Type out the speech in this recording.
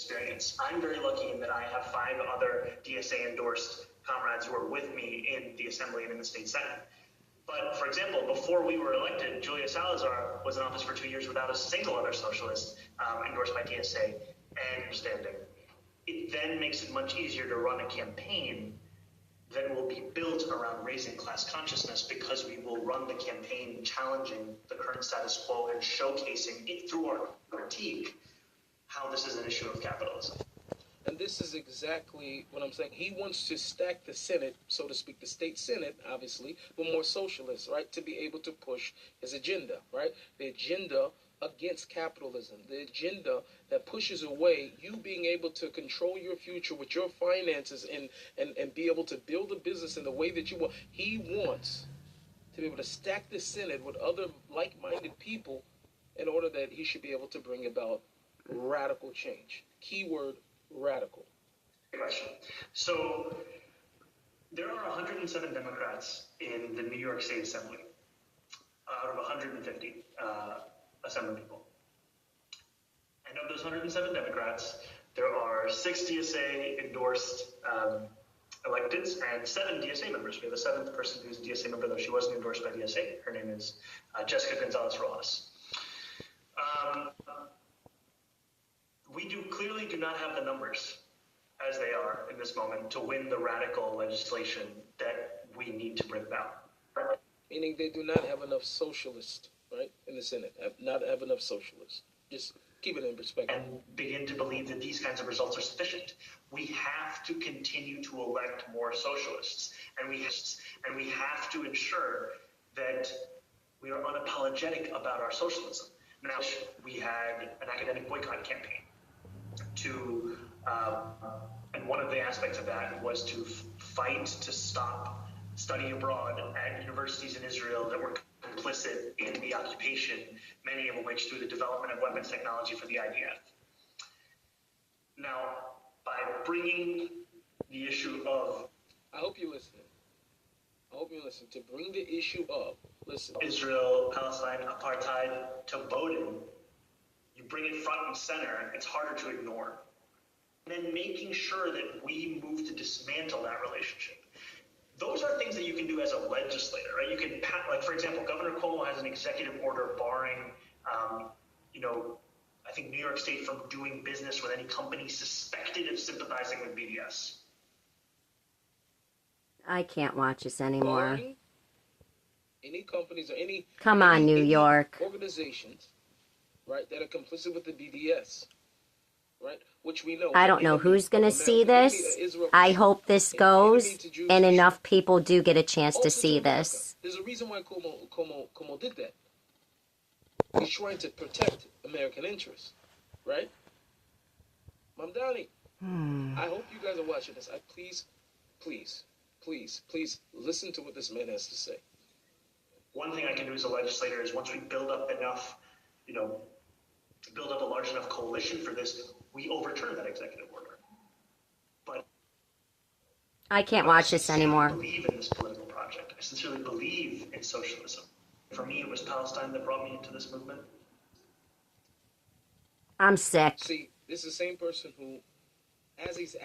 experience. I'm very lucky in that I have 5 other DSA-endorsed comrades who are with me in the Assembly and in the State Senate. But, for example, before we were elected, Julia Salazar was in office for 2 years without a single other socialist endorsed by DSA and standing. It then makes it much easier to run a campaign that will be built around raising class consciousness, because we will run the campaign challenging the current status quo and showcasing it through our critique how this is an issue of capitalism. And this is exactly what I'm saying. He wants to stack the Senate, so to speak, the state Senate, obviously, but more socialists, right, to be able to push his agenda, right? The agenda against capitalism, the agenda that pushes away you being able to control your future with your finances and be able to build a business in the way that you want. He wants to be able to stack the Senate with other like-minded people in order that he should be able to bring about radical change. Keyword, radical. Good question. So there are 107 Democrats in the New York State Assembly out of 150 Assembly people. And of those 107 Democrats, there are 6 DSA endorsed electeds and 7 DSA members. We have a 7th person who's a DSA member, though she wasn't endorsed by DSA. Her name is Jessica Gonzalez-Rojas. We clearly do not have the numbers as they are in this moment to win the radical legislation that we need to bring about. Meaning they do not have enough socialists, right, in the Senate. Not have enough socialists. Just keep it in perspective. And begin to believe that these kinds of results are sufficient. We have to continue to elect more socialists, and we have to ensure that we are unapologetic about our socialism. Now, we had an academic boycott campaign and one of the aspects of that was to fight to stop study abroad at universities in Israel that were complicit in the occupation, many of which through the development of weapons technology for the IDF. Now, by bringing the issue of... I hope you listen. To bring the issue of, Israel, Palestine, apartheid to voting, you bring it front and center, it's harder to ignore. And then making sure that we move to dismantle that relationship. Those are things that you can do as a legislator, right? You can, like, for example, Governor Cuomo has an executive order barring, I think New York State from doing business with any company suspected of sympathizing with BDS. I can't watch this anymore. Barring any companies or any... Come on, New York. Organizations, right, that are complicit with the BDS, right, which we know... I don't know who's going to see this. I hope this goes, and enough people do get a chance to see this. There's a reason why Cuomo did that. He's trying to protect American interests, right? Mandoni, I hope you guys are watching this. Please listen to what this man has to say. One thing I can do as a legislator is once we build up enough, build up a large enough coalition for this, we overturn that executive order. But I can't watch this anymore. I believe in this political project. I sincerely believe in socialism. For me, it was Palestine that brought me into this movement. I'm sick. See, this is the same person who, as he's